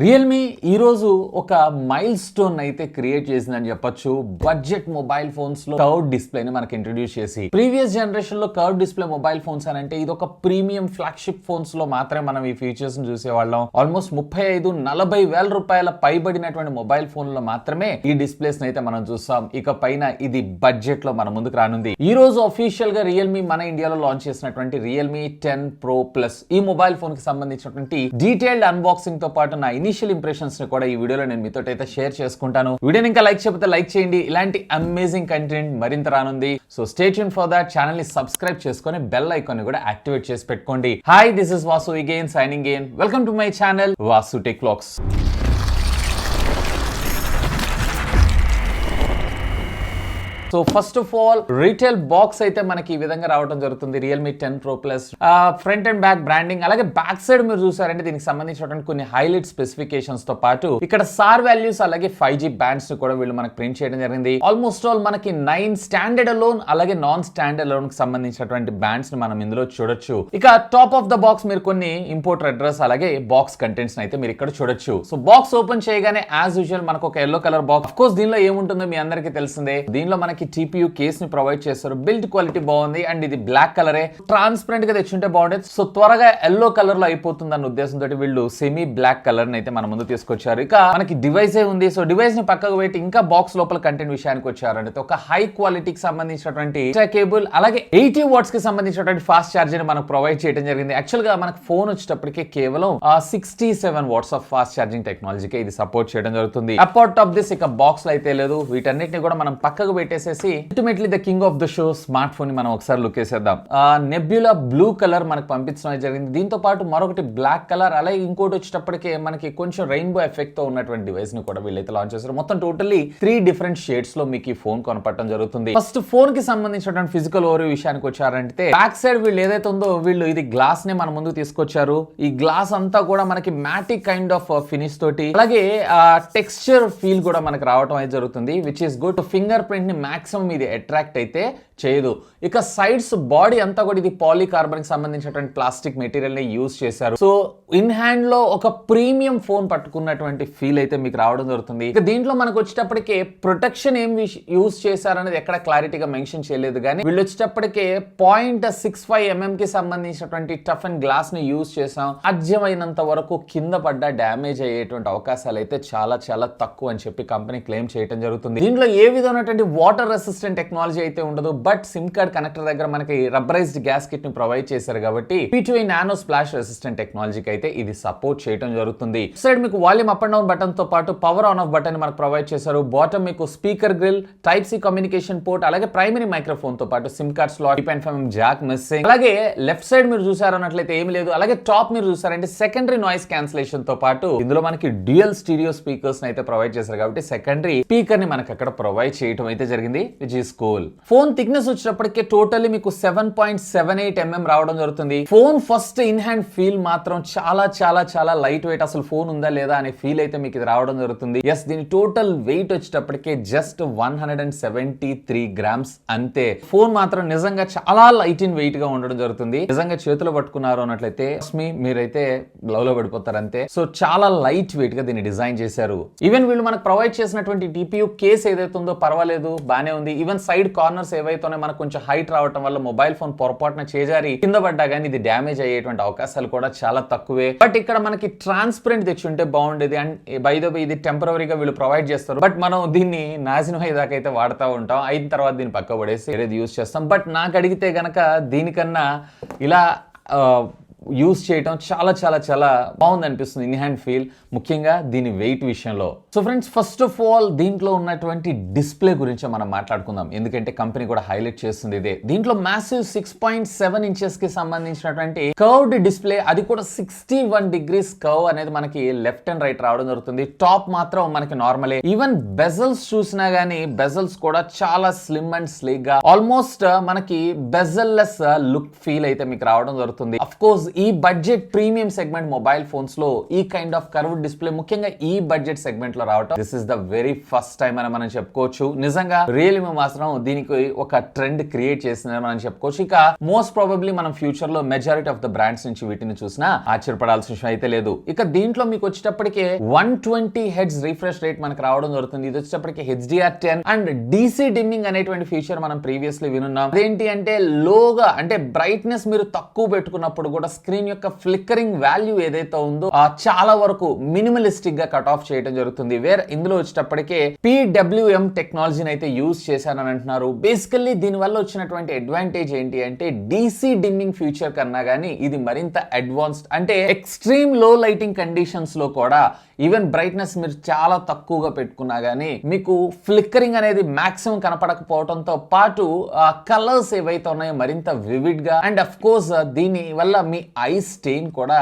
Realme ఈరోజు ఒక mile stone అయితే క్రియేట్ చేసిందని చెప్పొచ్చు. బడ్జెట్ మొబైల్ ఫోన్స్ లో కర్వ్ డిస్ప్లేని మనకి ఇంట్రడ్యూస్ చేసి, ప్రీవియస్ జనరేషన్ లో కర్వ్ డిస్ప్లే మొబైల్ ఫోన్స్ అని అంటే ఇది ఒక ప్రీమియం ఫ్లాగ్షిప్ ఫోన్స్ లో మాత్రమే మనం ఈ ఫీచర్స్ ని చూసేవాళ్ళం. ఆల్మోస్ట్ 35-40 వేల రూపాయల పైబడినటువంటి మొబైల్ ఫోన్ లో మాత్రమే ఈ డిస్ప్లేస్ అయితే మనం చూస్తాం. ఇక పైన ఇది బడ్జెట్ లో మన ముందుకు రానుంది. ఈ రోజు అఫీషియల్ గా రియల్మీ మన ఇండియాలో లాంచ్ చేసినటువంటి రియల్మీ 10 Pro Plus ఈ మొబైల్ ఫోన్ కి సంబంధించినటువంటి డీటెయిల్డ్ అన్బాక్సింగ్ తో పాటు నా ఇనిషియల్ ఇంప్రెషన్స్ ని కూడా ఈ వీడియోలో నేను మీతో అయితే షేర్ చేసుకుంటాను. వీడియోని ఇంకా లైక్ చేయకపోతే లైక్ చేయండి. ఇలాంటి అమేజింగ్ కంటెంట్ మరింత రానుంది. So stay tune for that. Channel ని సబ్స్క్రైబ్ చేసుకొని బెల్ ఐకాన్ ని కూడా యాక్టివేట్ చేసి పెట్టుకోండి. Hi, this is Vasu again signing in. Welcome to my channel Vasu tech vlogs. So first of all retail box అయితే మనకి ఈ విధంగా రావడం జరుగుతుంది. Realme 10 Pro Plus front and back branding, అలాగే బ్యాక్ సైడ్ మీరు చూసారంటే దీనికి సంబంధించినటువంటి కొన్ని హైలైట్ స్పెసిఫికేషన్స్ తో పాటు ఇక్కడ సార్ వాల్యూస్ అలాగే 5G బ్యాండ్స్ కూడా వీళ్ళు మనకి ప్రింట్ చేయడం జరిగింది. ఆల్మోస్ట్ ఆల్ మనకి 9 స్టాండర్డ్ అలోన్ అలాగే నాన్ స్టాండర్డ్ అలోన్ కి సంబంధించినటువంటి బ్యాండ్స్ ని మనం ఇందులో చూడొచ్చు. ఇక టాప్ ఆఫ్ ద బాక్స్ మీరు కొన్ని ఇంపోర్టర్ అడ్రస్ అలాగే బాక్స్ కంటెంట్స్ అయితే మీరు ఇక్కడ చూడొచ్చు. సో బాక్స్ ఓపెన్ చేయగానే యాజ్ యూజువల్ మనకు ఒక yellow colour box. Of course దీనిలో ఏముంటుందో మీ అందరికీ తెలిసిందే. దీనిలో మనకి TPU కేస్ ని ప్రొవైడ్ చేస్తారు. బిల్డ్ క్వాలిటీ బాగుంది అండ్ ఇది బ్లాక్ కలరే. ట్రాన్స్పరెంట్ గా తెచ్చుంటే బాగుండేది. సో త్వరగా ఎల్లో కలర్ లో అయిపోతుంది అన్న ఉద్దేశంతో వీళ్ళు సెమీ బ్లాక్ కలర్ ని అయితే మన ముందు తీసుకొచ్చారు. ఇక మనకి డివైస్ ఉంది. సో డివైస్ ని పక్కకు పెట్టి ఇంకా బాక్స్ లోపల కంటెంట్ విషయానికి వచ్చారంటే ఒక హై క్వాలిటీకి సంబంధించినటువంటి కేబుల్ అలాగే 80 వాట్స్ కి సంబంధించినటువంటి ఫాస్ట్ ఛార్జర్ మనకు ప్రొవైడ్ చేయడం జరిగింది. యాక్చువల్ గా మనకు ఫోన్ వచ్చేటప్పటికే కేవలం 67 వాట్స్ ఆఫ్ ఫాస్ట్ ఛార్జింగ్ టెక్నాలజీకి ఇది సపోర్ట్ చేయడం జరుగుతుంది. అపార్ట్ ఆఫ్ దిస్ ఇక బాక్స్ లో అయితే లేదు. వీటన్నిటిని కూడా మనం పక్కకు పెట్టేసేసి ultimately the king of the show smart phone ని మనం ఒకసారి లుక్ వేసేద్దాం. నెబ్యులా బ్లూ కలర్ మనకు పంపించడం జరిగింది. దీంతో పాటు మరొకటి బ్లాక్ కలర్ అలాగే ఇంకోటి వచ్చేటప్పటికే మనకి కొంచెం రెయిన్బో ఎఫెక్ట్ తో ఉన్నటువంటి డివైస్ ని కూడా వీళ్ళైతే లాంచ్ చేశారు. మొత్తం టోటల్లీ 3 డిఫరెంట్ షేడ్స్ లో మీకు ఈ ఫోన్ కొనపడటం జరుగుతుంది. ఫస్ట్ ఫోన్ కి సంబంధించినటువంటి ఫిజికల్ ఓవర్ విషయానికి వచ్చారంటే బ్యాక్ సైడ్ వీళ్ళు ఏదైతే ఉందో వీళ్ళు ఇది గ్లాస్ ని మన ముందుకు తీసుకొచ్చారు. ఈ గ్లాస్ అంతా కూడా మనకి మ్యాటిక్ కైండ్ ఆఫ్ ఫినిష్ తోటి అలాగే టెక్స్చర్ ఫీల్ కూడా మనకి రావడం అయితే జరుగుతుంది. Which is good. Finger print ని మాక్సిమం ఇది అట్రాక్ట్ అయితే చేయదు. ఇక సైడ్స్ బాడీ అంతా కూడా ఇది పాలీకార్బన్ కి సంబంధించినటువంటి ప్లాస్టిక్ మెటీరియల్ ని యూజ్ చేశారు. సో ఇన్ హ్యాండ్ లో ఒక ప్రీమియం ఫోన్ పట్టుకున్నటువంటి ఫీల్ అయితే మీకు రావడం జరుగుతుంది. ఇక దీంట్లో మనకు వచ్చేటప్పటికే ప్రొటెక్షన్ ఏం యూజ్ చేశారనేది ఎక్కడ క్లారిటీగా మెన్షన్ చేయలేదు, కానీ వీళ్ళు వచ్చేటప్పటికే 0.65 mm కి సంబంధించినటువంటి టఫ్ అండ్ గ్లాస్ ని యూజ్ చేసాం. సాధ్యమైనంత వరకు కింద పడ్డ డ్యామేజ్ అయ్యేటువంటి అవకాశాలు అయితే చాలా చాలా తక్కువ అని చెప్పి కంపెనీ క్లెయిమ్ చేయడం జరుగుతుంది. దీంట్లో ఏ విధమైనటువంటి వాటర్ రెసిస్టెంట్ టెక్నాలజీ అయితే ఉండదు. బట్ సిమ్ కార్డ్ కనెక్టర్ దగ్గర మనకి రబ్బరైజ్డ్ గ్యాస్ కిట్ ని ప్రొవైడ్ చేశారు కాబట్టి P2I నానో స్ప్లాష్ రెసిస్టెంట్ టెక్నాలజీకి అయితే ఇది సపోర్ట్ చేయడం జరుగుతుంది. సైడ్ మీకు volume up and down button తో పాటు పవర్ ఆన్ ఆఫ్ బటన్ మనకు ప్రొవైడ్ చేశారు. బాటమ్ మీకు speaker grill, type C communication port అలాగే ప్రైమరీ మైక్రోఫోన్ తో పాటు SIM card slot, 3.5 mm jack missing. అలాగే లెఫ్ట్ సైడ్ మీరు చూసారన్నట్లయితే ఏమీ లేదు. అలాగే టాప్ మీరు చూసారంటే సెకండరీ నాయిస్ క్యాన్సిలేషన్ తో పాటు ఇందులో మనకి డ్యూయల్ స్టీరియో స్పీకర్స్ అయితే ప్రొవైడ్ చేశారు కాబట్టి సెకండరీ స్పీకర్ ని మనకి అక్కడ ప్రొవైడ్ చేయడం అయితే జరిగింది. Which is cool. Phone thickness వచ్చేటప్పటికే టోటల్లీ మీకు 7.78 mm రావడం జరుగుతుంది. Phone first in hand feel మాత్రం చాలా చాలా చాలా లైట్ వెయిట్. అసలు ఫోన్ ఉందా లేదా అనే ఫీల్ అయితే మీకు ఇది రావడం జరుగుతుంది. ఎస్, దీని టోటల్ వెయిట్ వచ్చేటప్పటికే జస్ట్ 173 గ్రామ్స్ అంతే. ఫోన్ మాత్రం నిజంగా చాలా లైట్ ఇన్ వెయిట్ గా ఉండడం జరుగుతుంది. నిజంగా చేతిలో పట్టుకున్నారు అన్నట్లయితే మీరైతే లవ్ లో పడిపోతారు అంతే. సో చాలా లైట్ వెయిట్ గా దీన్ని డిజైన్ చేశారు. ఈవెన్ వీళ్ళు మనకు ప్రొవైడ్ చేసినటువంటి TPU కేస్ ఏదైతే ఉందో పర్వాలేదు, బానే ఉంది. ఈవెన్ సైడ్ కార్నర్స్ ఏవైతే మనకు కొంచెం హైట్ రావడం వల్ల మొబైల్ ఫోన్ పొరపాటున చేజారి కింద పడ్డా కానీ ఇది డ్యామేజ్ అయ్యేటువంటి అవకాశాలు కూడా చాలా తక్కువే. బట్ ఇక్కడ మనకి ట్రాన్స్పరెంట్ తెచ్చి ఉంటే బాగుండేది. అండ్ బై ద వే ఇది టెంపరరీగా వీళ్ళు ప్రొవైడ్ చేస్తారు. బట్ మనం దీన్ని నాశనం అయ్యేదాకా అయితే వాడుతూ ఉంటాం. అయిన తర్వాత దీన్ని పక్క పడేసి వేరేది యూజ్ చేస్తాం. బట్ నాకు అడిగితే గనక దీనికన్నా ఇలా యూజ్ చేయటం చాలా చాలా చాలా బాగుంది అనిపిస్తుంది ఇన్ హ్యాండ్ ఫీల్, ముఖ్యంగా దీని వెయిట్ విషయంలో. So friends, first of all దీంట్లో ఉన్నటువంటి డిస్ప్లే గురించి మనం మాట్లాడుకుందాం. ఎందుకంటే కంపెనీ కూడా హైలైట్ చేస్తుంది ఇదే. దీంట్లో మ్యాసివ్ 6.7 inches కి సంబంధించినటువంటి కర్వ్డ్ డిస్ప్లే, అది కూడా 61 degrees కర్వ్ అనేది మనకి లెఫ్ట్ అండ్ రైట్ రావడం జరుగుతుంది. టాప్ మాత్రం మనకి నార్మలే. ఈవెన్ బెజల్స్ చూసినా గానీ బెజల్స్ కూడా చాలా స్లిమ్ అండ్ స్లీక్ గా, ఆల్మోస్ట్ మనకి బెజల్ లెస్ లుక్ ఫీల్ అయితే మీకు రావడం జరుగుతుంది. అఫ్ కోర్స్ ఈ budget premium segment mobile phones లో ఈ కైండ్ ఆఫ్ కర్వ్డ్ డిస్ప్లే ముఖ్యంగా ఈ బడ్జెట్ సెగ్మెంట్ లో రావటం this is the very first time అని మనం చెప్పుకోవచ్చు. నిజంగా రియల్మీ మాత్రం దీనికి ఒక ట్రెండ్ క్రియేట్ చేసిందని మనం చెప్పుకోవచ్చు. ఇక మోస్ట్ ప్రాబబ్లీ మనం ఫ్యూచర్ లో మెజారిటీ ఆఫ్ ద బ్రాండ్స్ నుంచి వీటిని చూసినా ఆశ్చర్యపడాల్సిన విషయం అయితే లేదు. ఇక దీంట్లో మీకు వచ్చేటప్పటికే 120 హెడ్స్ రిఫ్రెష్ రేట్ మనకు రావడం జరుగుతుంది. ఇది వచ్చేటప్పటికి HDR10 అండ్ DC డిమ్మింగ్ అనేటువంటి ఫీచర్ మనం ప్రీవియస్లీ వినున్నాం. అదేంటి అంటే లోగా అంటే బ్రైట్నెస్ మీరు తక్కువ పెట్టుకున్నప్పుడు కూడా స్క్రీన్ యొక్క ఫ్లిక్కరింగ్ వాల్యూ ఏదైతే ఉందో చాలా వరకు మినిమలిస్టిక్ గా కట్ ఆఫ్ చేయడం జరుగుతుంది. వేర్ ఇందులో వచ్చేటప్పటికే PWM టెక్నాలజీని అయితే యూజ్ చేశారని అంటున్నారు. బేసికల్లీ దీని వల్ల వచ్చినటువంటి అడ్వాంటేజ్ ఏంటి అంటే DC డిమ్మింగ్ ఫీచర్ కన్నా గానీ ఇది మరింత అడ్వాన్స్డ్ అంటే ఎక్స్ట్రీమ్ లో లైటింగ్ కండిషన్స్ లో కూడా ఈవెన్ బ్రైట్నెస్ మీరు చాలా తక్కువగా పెట్టుకున్నా గానీ మీకు ఫ్లిక్కరింగ్ అనేది మాక్సిమం కనపడకపోవడంతో పాటు కలర్స్ ఏవైతే ఉన్నాయో మరింత వివిడ్ గా అండ్ అఫ్ కోర్స్ దీని వల్ల మీ ఐ స్టెయిన్ కూడా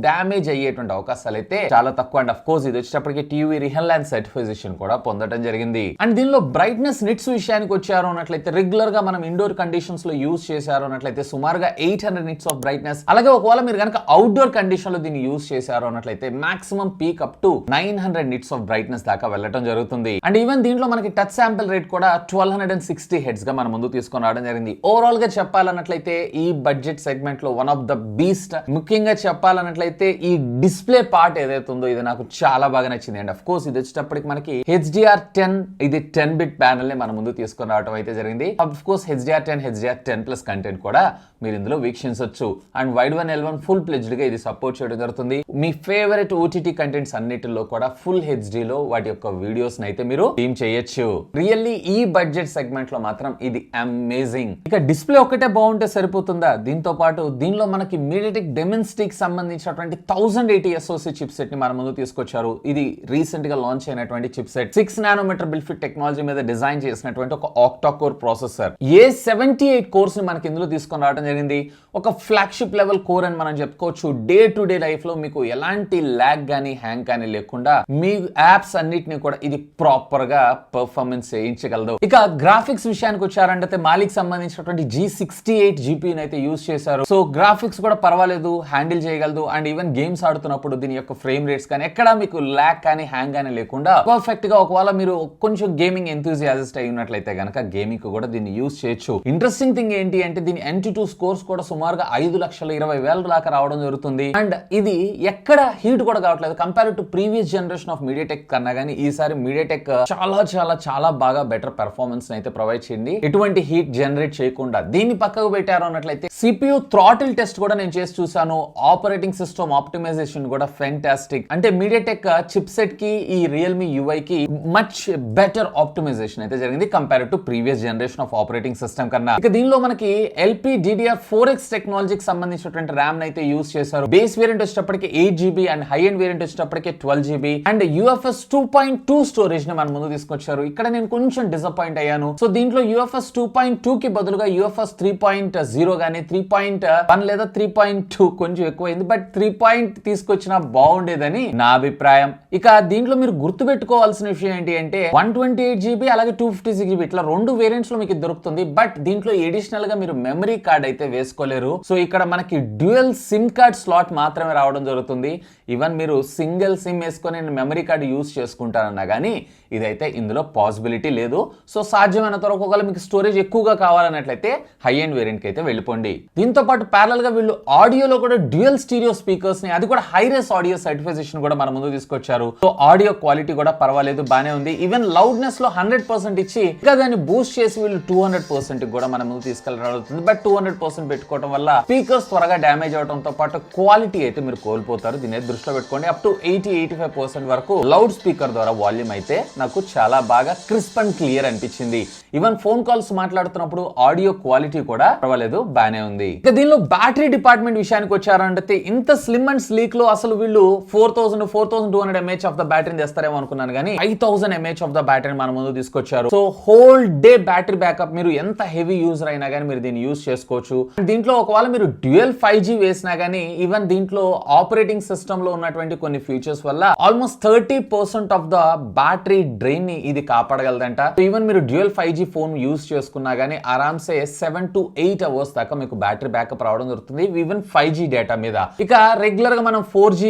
డ్యామేజ్ అయ్యేటువంటి అవకాశాలు అయితే చాలా తక్కువ. అండ్ అఫ్ కోర్స్ ఇది వచ్చేటప్పటికి టీవీ రిహెల్లాండ్ సర్టిఫికేషన్ కూడా పొందడం జరిగింది. అండ్ దీనిలో బ్రైట్నెస్ నిట్స్ విషయానికి వచ్చారు అన్నట్లయితే రెగ్యులర్ గా మనం ఇండోర్ కండిషన్స్ లో యూజ్ చేశారు అన్నట్లయితే సుమారుగా 800 నిట్స్ ఆఫ్ బ్రైట్నెస్. అలాగే ఒకవేళ మీరు కనుక అవుట్డోర్ కండిషన్ లో దీన్ని యూజ్ చేశారు అన్నట్లయితే maximum peak up to 900 nits of brightness దాకా వెళ్ళడం జరుగుతుంది. అండ్ ఈవెన్ దీంట్లో మనకి టచ్ శాంపిల్ రేట్ కూడా 1260 హెడ్స్ గా మన ముందు తీసుకొని రావడం జరిగింది. ఓవరాల్ గా చెప్పాలన్నట్లయితే ఈ బడ్జెట్ సెగ్మెంట్ లో వన్ ఆఫ్ ద బీస్ట్. ముఖ్యంగా చెప్పాలన్నట్లయితే ఈ డిస్ప్లే పార్ట్ ఏదైతే ఉందో ఇది నాకు చాలా బాగా నచ్చింది. అండ్ అఫ్ కోర్స్ ఇది వచ్చేటప్పటికి మనకి HDR10 ఇది 10 బిట్ ప్యానెల్ ని మన ముందు తీసుకొని రావడం అయితే జరిగింది. Of course HDR10 plus content కూడా మీరు ఇందులో వీక్షించవచ్చు. And wide 1L1 full pledged గా ఇది సపోర్ట్ చేయడం జరుగుతుంది. మీ ఫేవరెట్ OTT కంటెంట్స్ అన్నిటిలో కూడా ఫుల్ HD లో వాటి యొక్క వీడియోస్ అయితే మీరు టీమ్ చేయొచ్చు. రియల్లీ ఈ బడ్జెట్ సెగ్మెంట్ లో మాత్రం ఇది అమేజింగ్. ఇక డిస్ప్లే ఒకటే బాగుంటే సరిపోతుందా? దీంతో పాటు దీనిలో మనకి మీడియాటెక్ డెమెన్స్టిక్ సంబంధించినటువంటి 1080 SoC చిప్ సెట్ ని మన ముందు తీసుకొచ్చారు. ఇది రీసెంట్ గా లాంచ్ అయినటువంటి చిప్ సెట్ 6 నానోమీటర్ బిల్ఫిట్ టెక్నాలజీ మీద డిజైన్ చేసినటువంటి ఒక octa core processor. A78 course ని మనకి ఇందులో తీసుకొని రావడం జరిగింది. ఒక ఫ్లాగ్షిప్ లెవెల్ కోర్ అని మనం చెప్పుకోవచ్చు. డే టు డే లైఫ్ లో మీకు ఎలాంటి ల్యాగ్ గానీ హ్యాంగ్ కానీ లేకుండా మీ యాప్స్ అన్నిటిని కూడా ఇది ప్రాపర్ గా పర్ఫార్మెన్స్ చేయించగలదు. ఇక గ్రాఫిక్స్ విషయానికి వచ్చారంటే మాలిక్ సంబంధించినటువంటి G68 GPU అయితే యూజ్ చేశారు. సో గ్రాఫిక్స్ కూడా పర్వాలేదు, హ్యాండిల్ చేయగలదు. అండ్ ఈవెన్ గేమ్స్ ఆడుతున్నప్పుడు దీని యొక్క ఫ్రేమ్ రేట్స్ కానీ ఎక్కడ మీకు ల్యాగ్ కానీ హ్యాంగ్ కానీ లేకుండా పర్ఫెక్ట్ గా ఒకవేళ మీరు కొంచెం గేమింగ్ ఎంతూజియాసిస్ట్ అయి ఉన్నట్లయితే గనక గేమింగ్ కూడా దీన్ని యూజ్ చేయొచ్చు. ఇంట్రెస్టింగ్ థింగ్ ఏంటి అంటే దీని NT2 స్కోర్స్ కూడా సుమారుగా 5,20,000 దాకా రావడం జరుగుతుంది. అండ్ ఇది ఎక్కడ హీట్ కూడా కావట్లేదు compare to previous generation of MediaTek కన్నా గానీ ఈసారి మీడియాటెక్ చాలా చాలా చాలా బాగా బెటర్ పెర్ఫార్మెన్స్ అయితే ప్రొవైడ్ చేయండి, ఎటువంటి హీట్ జనరేట్ చేయకుండా. దీన్ని పక్కకు పెట్టారు అన్నట్లయితే CPU థ్రాటిల్ టెస్ట్ కూడా నేను చేసి చూసాను. ఆపరేటింగ్ సిస్టమ్ ఆప్టిమైజేషన్ కూడా ఫెంటాస్టిక్. అంటే మీడియాటెక్ చిప్ సెట్ కి ఈ రియల్మీ UI కి మచ్ బెటర్ ఆప్టిమైజేషన్ అయితే జరిగింది compare to previous generation of operating system కన్నా. ఇక దీనిలో మనకి LPDDR4X టెక్నాలజీకి సంబంధించినటువంటి ర్యామ్ అయితే యూజ్ చేశారు. బేస్ వేరియంట్ వచ్చేటప్పటికి 8GB and high end variant వచ్చేటప్పటికి 12GB అండ్ UFS 2.2 స్టోరేజ్ ని మన ముందు తీసుకొచ్చారు. ఇక్కడ నేను కొంచెం డిసప్పాయింట్ అయ్యాను. సో దీంట్లో UFS 2.2 కి బదులుగా UFS 3.0 గానీ 3.1 లేదా 3.2 కొంచెం ఎక్కువైంది. బట్ 3 తీసుకొచ్చినా బాగుండేదని నా అభిప్రాయం. ఇక దీంట్లో మీరు గుర్తు పెట్టుకోవాల్సిన విషయం ఏంటి అంటే 128GB అలాగే 256GB ఇట్లా రెండు వేరియంట్స్ లో మీకు దొరుకుతుంది. బట్ దీంట్లో ఎడిషనల్ గా మీరు మెమరీ కార్డ్ అయితే వేసుకోలేరు. సో ఇక్కడ మనకి డ్యూయల్ సిమ్ కార్డ్ స్లాట్ మాత్రమే రావడం జరుగుతుంది. ఈవెన్ మీరు సింగిల్ సిమ్ వేసుకొని మెమరీ కార్డ్ యూజ్ చేసుకుంటారన్నా కానీ ఇదైతే ఇందులో పాసిబిలిటీ లేదు. సో సాధ్యమైనంత వరకు ఒకవేళ మీకు స్టోరేజ్ ఎక్కువగా కావాలన్నట్లయితే హై ఎండ్ వేరియంట్ కి అయితే వెళ్ళిపోండి. దీంతో పాటు ప్యారల్ గా వీళ్ళు ఆడియోలో కూడా డ్యూయల్ స్టీరియో స్పీకర్స్ ని అది కూడా హై రేస్ ఆడియో సర్టిఫికేషన్ కూడా మన ముందు తీసుకొచ్చారు. సో ఆడియో క్వాలిటీ కూడా పర్వాలేదు, బానే ఉంది. ఈవెన్ లౌడ్నెస్ లో 100% ఇచ్చి ఇంకా దాన్ని బూస్ట్ చేసి వీళ్ళు 200% కూడా మన ముందు తీసుకెళ్ళడం. బట్ 200% పెట్టుకోవడం వల్ల స్పీకర్స్ త్వరగా డ్యామేజ్ అవడంతో పాటు క్వాలిటీ అయితే మీరు కోల్పోతారు. దీన్ని దృష్టిలో పెట్టుకోండి. అప్ టు 80-85% వరకు లౌడ్ స్పీకర్ ద్వారా వాల్యూమ్ అయితే నాకు చాలా బాగా క్రిస్ప్ అండ్ క్లియర్ అనిపించింది. ఈవెన్ ఫోన్ కాల్స్ మాట్లాడుతున్నప్పుడు ఆడియో క్వాలిటీ కూడా పర్వాలేదు, బానే ఉంది. ఇక దీనిలో బ్యాటరీ డిపార్ట్మెంట్ విషయానికి వచ్చారంటే ఇంత స్లిమ్ అండ్ స్లీక్ లో అసలు వీళ్ళు 4200 mAh ఆఫ్ ద బ్యాటరీని తెస్తారేమో అనుకున్నాను కానీ 5000 mAh ఆఫ్ ద బ్యాటరీని మన ముందు తీసుకొచ్చారు. So whole day battery backup, మీరు ఎంత హెవీ యూజర్ అయినా కానీ మీరు దీన్ని యూజ్ చేసుకోవచ్చు. దీంట్లో ఒకవేళ మీరు డ్యూయల్ 5G వేసినా కానీ ఈవెన్ దీంట్లో ఆపరేటింగ్ సిస్టమ్ లో ఉన్నటువంటి కొన్ని ఫీచర్స్ వల్ల almost 30% of the battery drain ని ఇది కాపాడగలదంట. ఈవెన్ మీరు డ్యూయల్ 5G ఫోన్ యూజ్ చేసుకున్నా గానీ ఆరామ్సే 7 to 8 అవర్స్ దాకా మీకు బ్యాటరీ బ్యాకప్ రావడం జరుగుతుంది. ఈవెన్ ఈవెన్ 5G డేటా మీద. ఇక రెగ్యులర్ గా మనం 4G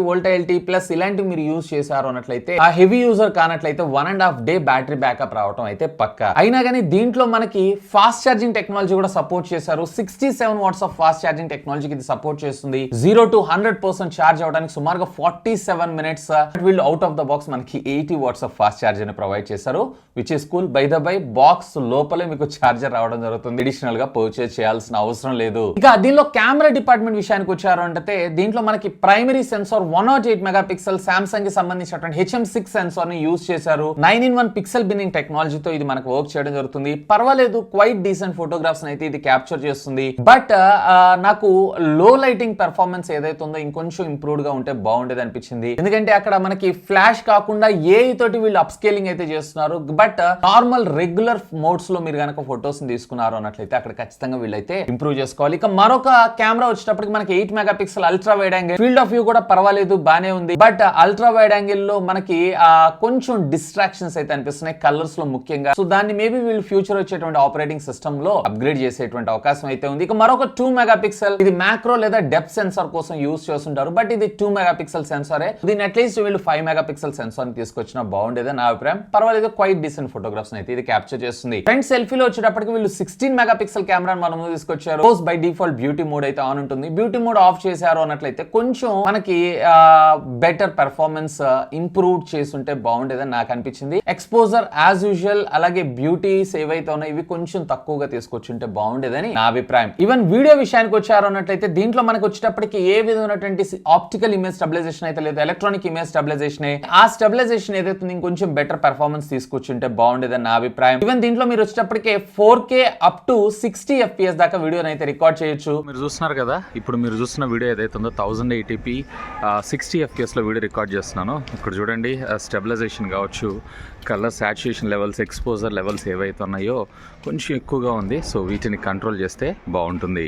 వోల్టాలిటీ ప్లస్ ఇలాంటివి మీరు యూజ్ చేశారు అన్నట్లయితే ఆ హెవీ యూజర్ కానట్లయితే 1.5 డే బ్యాటరీ బ్యాకప్ రావడం అయితే పక్కా. అయినా కానీ దీంట్లో మనకి ఫాస్ట్ ఛార్జింగ్ టెక్నాలజీ కూడా సపోర్ట్ చేశారు. 67 వాట్స్ ఆఫ్ ఫాస్ట్ ఛార్జింగ్ టెక్నాలజీకి ఇది సపోర్ట్ చేస్తుంది. 0 to 100% ఛార్జ్ అవడానికి సుమారుగా 47 మినిట్స్. వీళ్ళు అవుట్ ఆఫ్ ద బాక్స్ మనకి 80 వాట్స్ ఆఫ్ ఫాస్ట్ ఛార్జర్ ని ప్రొవైడ్ చేశారు, which is cool. By the by box లోపలే మీకు ఛార్జర్ రావడం జరుగుతుంది, అడిషనల్ గా పర్చేజ్ చేయాల్సిన అవసరం లేదు. ఇక దీనిలో కెమెరా డిపార్ట్మెంట్ విషయానికి వచ్చారు అంటే దీంట్లో మనకి ప్రైమరీ సెన్సార్ 108 మెగాపిక్సెల్ సామ్సంగ్ కి సంబంధించినటువంటి HM6 సెన్సార్ ని యూజ్ చేశారు. 9-in-1 పిక్సెల్ బిన్నింగ్ టెక్నాలజీతో ఇది మనకు వర్క్ చేయడం జరుగుతుంది. పర్వాలేదు, క్వైట్ డీసెంట్ ఫోటోగ్రాఫ్స్ అయితే ఇది క్యాప్చర్ చేస్తుంది. బట్ నాకు లో లైటింగ్ పెర్ఫార్మెన్స్ ఏదైతే ఉందో ఇంకొంచెం ఇంప్రూవ్డ్ గా ఉంటే బాగుండేది అనిపించింది. ఎందుకంటే అక్కడ మనకి ఫ్లాష్ కాకుండా ఏఐ తోటి వీళ్ళు అప్ స్కేలింగ్ అయితే చేస్తున్నారు. బట్ నార్మల్ రెగ్యులర్ మోడ్స్ లో మీరు కనుక ఫొటోస్ తీసుకున్నారు అన్నట్లయితే అక్కడ ఖచ్చితంగా వీళ్ళైతే ఇంప్రూవ్ చేసుకోవాలి. ఇక మరొక కెమెరా వచ్చేటప్పటికి మనకి 8 megapixel ultra wide angle. Field of view కూడా పర్వాలేదు, బానే ఉంది. బట్ అల్ట్రా వైడ్ యాంగిల్ లో మనకి కొంచెం డిస్ట్రాక్షన్స్ అయితే అనిపిస్తున్నాయి కలర్స్ లో ముఖ్యంగా. సో దాన్ని మేబీ వీళ్ళు ఫ్యూచర్ వచ్చేటువంటి ఆపరేటింగ్ సిస్టమ్ లో అప్గ్రేడ్ చేసేటువంటి అవకాశం అయితే ఉంది. ఇక మరొక 2 మెగాపిక్సెల్ ఇది మ్యాక్రో లేదా డెప్త్ సెన్సార్ కోసం యూజ్ చేస్తుంటారు. బట్ ఇది 2 మెగాపిక్సెల్ సెన్సారే. దీని అట్లీస్ట్ వీళ్ళు 5 మెగాపిక్సెల్ సెన్సార్ ని తీసుకొచ్చినా బాగుండేది నా అభిప్రాయం. పర్వాలేదు, క్వైట్ డీసెంట్ ఫోటోగ్రాఫ్స్ అయితే ఇది క్యాప్చర్ చేస్తుంది. ఫ్రంట్ సెల్ఫీలో వచ్చేటప్పటికి వీళ్ళు 16 మెగాపిక్సెల్ కెమెరా మన ముందు తీసుకొచ్చారు. బై డిఫాల్ట్ బ్యూటీ మోడ్ అయితే ఆన్ ఉంటుంది. బ్యూటీ మోడ్ ఆఫ్ చేశారు అన్నట్లయితే కొంచెం మనకి బెటర్ పెర్ఫార్మెన్స్ ఇంప్రూవ్ చేస్తుంటే బాగుండేదని నాకు అనిపించింది. ఎక్స్పోజర్ యాజ్ యూజువల్, అలాగే బ్యూటీస్ ఏవైతే ఉన్నాయో ఇవి కొంచెం తక్కువగా తీసుకొచ్చుంటే బాగుండేదని నా అభిప్రాయం. ఈవెన్ వీడియో విషయానికి వచ్చారు అన్నట్లయితే దీంట్లో మనకు వచ్చేటప్పటికి ఏ విధమైనటువంటి ఆప్టికల్ ఇమేజ్ స్టెబిలైజేషన్ అయితే లేదు, ఎలక్ట్రానిక్ ఇమేజ్ స్టెబిలైజేషన్. ఆ స్టెబిలైజేషన్ ఏదైతే ఇంకొంచెం బెటర్ పెర్ఫార్మెన్స్ తీసుకొచ్చుంటే బాగుండేదని నా అభిప్రాయం. ఈవెన్ దీంట్లో మీరు వచ్చేటప్పటికి 4K అప్ టు 60 FPS దాకా వీడియోని అయితే రికార్డ్ చేయొచ్చు. మీరు చూస్తున్నారు కదా, ఇప్పుడు మీరు చూస్తున్న వీడియో ఏదైతే ఉందో 1080p 60 FPS లో వీడియో రికార్డ్ చేస్తున్నాను. ఇక్కడ చూడండి, స్టెబిలైజేషన్ కావచ్చు, colour saturation levels, exposure levels ఏవైతే ఉన్నాయో కొంచెం ఎక్కువగా ఉంది. సో వీటిని కంట్రోల్ చేస్తే బాగుంటుంది.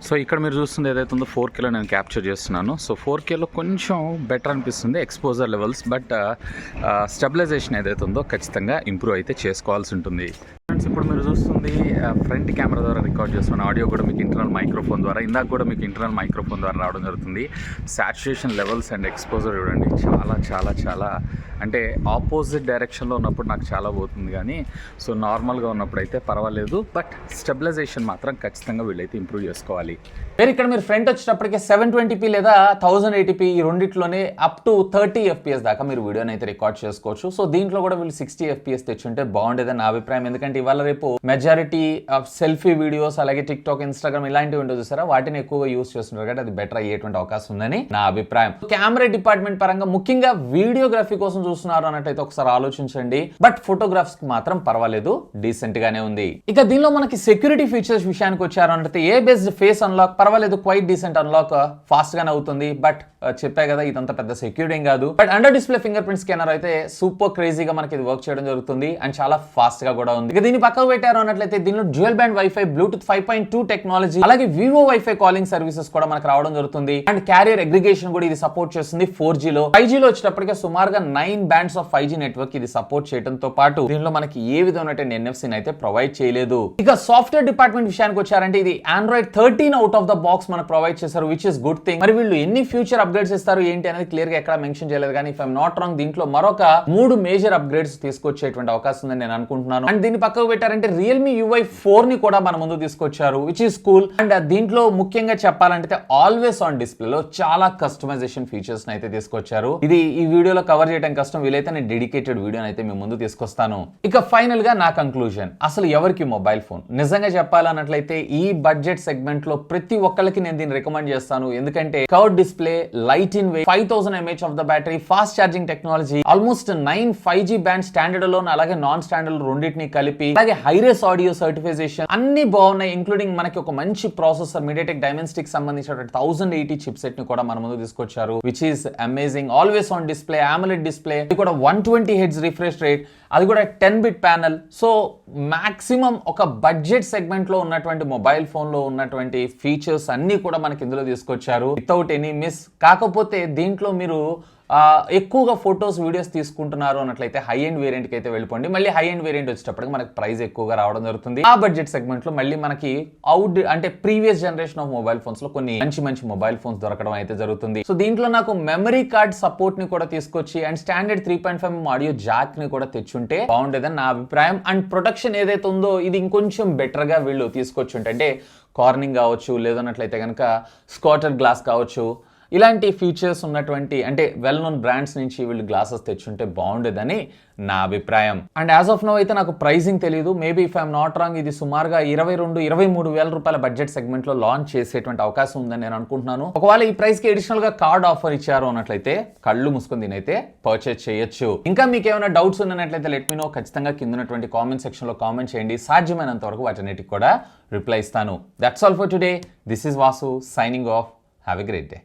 సో ఇక్కడ మీరు చూస్తుంది ఏదైతే ఉందో 4Kలో నేను క్యాప్చర్ చేస్తున్నాను. సో 4Kలో కొంచెం బెటర్ అనిపిస్తుంది ఎక్స్పోజర్ లెవెల్స్. బట్ స్టెబిలైజేషన్ ఏదైతే ఉందో ఖచ్చితంగా ఇంప్రూవ్ అయితే చేసుకోవాల్సి ఉంటుంది. ఫ్రెండ్స్, ఇప్పుడు మీరు చూస్తుంది ఫ్రంట్ కెమెరా ద్వారా రికార్డ్ చేస్తున్నాను. ఆడియో కూడా మీకు ఇంటర్నల్ మైక్రోఫోన్ ద్వారా, ఇందాక కూడా మీకు ఇంటర్నల్ మైక్రోఫోన్ ద్వారా రావడం జరుగుతుంది. సాచురేషన్ లెవెల్స్ అండ్ ఎక్స్పోజర్ చూడండి, చాలా చాలా చాలా అంటే ఆపోజిట్ డైరెక్షన్లో ఉన్నప్పుడు నాకు చాలా పోతుంది, కానీ సో నార్మల్గా ఉన్నప్పుడు అయితే పర్వాలేదు. బట్ స్టెబిలైజేషన్ మాత్రం ఖచ్చితంగా వీళ్ళైతే ఇంప్రూవ్ చేసుకోవాలి. వేరే ఇక్కడ మీరు ఫ్రంట్ వచ్చేటప్పటికి 720p లేదా 1080p ఈ రెండిట్లోనే అప్ టు 30 FPS దాకా మీరు వీడియోని అయితే రికార్డ్ చేసుకోవచ్చు. సో దీంట్లో కూడా వీళ్ళు 60 FPS తెచ్చుంటే బాగుండేదని నా అభిప్రాయం. ఎందుకంటే ఇవాళ రేపు మెజారిటీ ఆఫ్ సెల్ఫీ వీడియోస్, అలాగే టిక్టాక్, ఇన్స్టాగ్రామ్ ఇలాంటివి ఉంటుంది చూసారా, వాటిని ఎక్కువగా యూస్ చేస్తున్నారు కాబట్టి అది బెటర్ అయ్యేటువంటి అవకాశం ఉందని నా అభిప్రాయం. కెమెరా డిపార్ట్మెంట్ పరంగా ముఖ్యంగా వీడియోగ్రఫీ కోసం చూస్తున్నారు అన్నట్టయితే ఒకసారి ఆలోచించండి. బట్ ఫోటోగ్రాఫ్స్ కి మాత్రం పర్వాలేదు, డీసెంట్ గానే ఉంది. ఇక దీనిలో మనకి సెక్యూరిటీ ఫీచర్స్ విషయానికి వచ్చారు అంటే ఏ బేస్డ్ ఫేస్ అన్లాక్ పర్వాలేదు, క్వైట్ డీసెంట్ అన్లాక్ ఫాస్ట్ గానే అవుతుంది. బట్ చెప్పా కదా, ఇదంతా పెద్ద సెక్యూరిటీ కాదు. But under display finger print scanner అయితే సూపర్ క్రేజీగా మనకి ఇది వర్క్ చేయడం జరుగుతుంది అండ్ చాలా ఫాస్ట్ గా కూడా ఉంది. ఇక దీన్ని పక్కకు పెట్టారు అన్నట్లయితే దీనిలో dual band wifi, Bluetooth 5.2 technology, అలాగే వివో వైఫై కాలింగ్ సర్వీసెస్ కూడా మనకు రావడం జరుగుతుంది. అండ్ క్యారియర్ అగ్రిగేషన్ కూడా ఇది సపోర్ట్ చేస్తుంది 4G లో. 5G లో వచ్చేటప్పటికే సుమారుగా 9 బ్యాండ్స్ ఆఫ్ 5G నెట్వర్క్ ఇది సపోర్ట్ చేయడంతో పాటు దీనిలో మనకి ఏ విధమైనటువంటి NFC అయితే ప్రొవైడ్ చేయలేదు. ఇక సాఫ్ట్వేర్ డిపార్ట్మెంట్ విషయానికి వచ్చారంటే ఇది Android 13 out of the box మనకు ప్రొవైడ్ చేశారు, విచ్ ఇస్ గుడ్ థింగ్. మరి వీళ్ళు ఎన్ని ఫ్యూచర్ అప్గ్రేడ్స్ ఇస్తారు ఏంటి అనేది క్లియర్ గా ఎక్కడ మెన్షన్ చేయలేదు, కానీ ఇఫ్ ఐఎమ్ నాట్ రాంగ్ దీంట్లో మరొక 3 మేజర్ అప్గ్రేడ్స్ తీసుకొచ్చేటువంటి అవకాశం ఉందని నేను అనుకుంటున్నాను. అండ్ దీన్ని పక్కకు పెట్టారంటే Realme UI 4 ని కూడా మన ముందు తీసుకొచ్చారు, విచ్ ఇస్ కూల్. అండ్ దీంట్లో ముఖ్యంగా చెప్పాలంటే ఆల్వేస్ ఆన్ డిస్ప్లే లో చాలా కస్టమైజేషన్ ఫీచర్స్ అయితే తీసుకొచ్చారు. ఇది ఈ వీడియోలో కవర్ చేయడం కష్టం, వీలైతే నేను డెడికేటెడ్ వీడియోని అయితే మీ ముందు తీసుకొస్తాను. ఇక ఫైనల్ గా నా కంక్లూజన్, అసలు ఎవరికి మొబైల్ ఫోన్ నిజంగా చెప్పాలన్నట్లయితే ఈ బడ్జెట్ సెగ్మెంట్ లో ప్రతి ఒక్కరికి నేను దీన్ని రికమెండ్ చేస్తాను. ఎందుకంటే curve display, light in weight, 5000 mAh of the battery, fast charging technology, almost 9 5G band standard loan అలాగే నాన్ స్టాండర్డ్ రెండింటిని కలిపి, అలాగే హైరేస్ ఆడియో సర్టిఫికేషన్ అన్ని బాగున్నాయి. ఇంక్లూడింగ్ మనకి ఒక మంచి ప్రాసెసర్ MediaTek Dimensity సంబంధించిన 1080 చిప్ సెట్ ని కూడా మన ముందు తీసుకొచ్చారు, which is amazing. Always on display, AMOLED display, ఇది కూడా 120 Hz రిఫ్రెష్ రేట్, అది కూడా 10-bit ప్యానల్. సో మాక్సిమం ఒక బడ్జెట్ సెగ్మెంట్ లో ఉన్నటువంటి మొబైల్ ఫోన్ లో ఉన్నటువంటి ఫీచర్స్ అన్ని కూడా మనకి ఇందులో తీసుకొచ్చారు వితౌట్ ఎనీ మిస్. కాకపోతే దీంట్లో మీరు ఎక్కువగా ఫొటోస్ వీడియోస్ తీసుకుంటున్నారు అన్నట్లయితే హై ఎండ్ వేరియంట్ కి అయితే వెళ్ళిపోండి. మళ్ళీ హై ఎండ్ వేరియంట్ వచ్చేటప్పటికి మనకి ప్రైస్ ఎక్కువగా రావడం జరుగుతుంది. ఆ బడ్జెట్ సెగ్మెంట్ లో మళ్ళీ మనకి అంటే previous generation of mobile phones లో కొన్ని మంచి మొబైల్ ఫోన్స్ దొరకడం అయితే జరుగుతుంది. సో దీంట్లో నాకు మెమరీ కార్డ్ సపోర్ట్ ని కూడా తీసుకొచ్చి అండ్ స్టాండర్డ్ 3.5 ఆడియో జాక్ ని కూడా తెచ్చుంటే బాగుండేదని నా అభిప్రాయం. అండ్ ప్రొటెక్షన్ ఏదైతే ఉందో ఇది ఇంకొంచెం బెటర్ గా వీళ్ళు తీసుకొచ్చుంటే, అంటే కార్నింగ్ కావచ్చు, లేదన్నట్లయితే కనుక స్కాటర్ గ్లాస్ కావచ్చు, ఇలాంటి ఫీచర్స్ ఉన్నటువంటి అంటే వెల్ నోన్ బ్రాండ్స్ నుంచి వీళ్ళు గ్లాసెస్ తెచ్చుంటే బాగుండేదని నా అభిప్రాయం. అండ్ యాజ్ ఆఫ్ నో అయితే నాకు ప్రైసింగ్ తెలియదు. Maybe if I'm not wrong ఇది సుమారుగా 22-23 వేల రూపాయల బడ్జెట్ సెగ్మెంట్ లో లాంచ్ చేసేటువంటి అవకాశం ఉందని నేను అనుకుంటున్నాను. ఒకవేళ ఈ ప్రైస్ కి అడిషనల్ గా కార్డ్ ఆఫర్ ఇచ్చారు అన్నట్లయితే కళ్ళు మూసుకొని దీనైతే పర్చేస్ చేయొచ్చు. ఇంకా మీకు ఏమైనా డౌట్స్ ఉన్నట్లయితే లెట్ మీ నో. ఖచ్చితంగా కింద ఉన్నటువంటి కామెంట్ సెక్షన్ లో కామెంట్ చేయండి. సాధ్యమైనంత వరకు వాటన్నిటికి కూడా రిప్లై ఇస్తాను. That's all for today. This is Vasu signing off. Have a great day.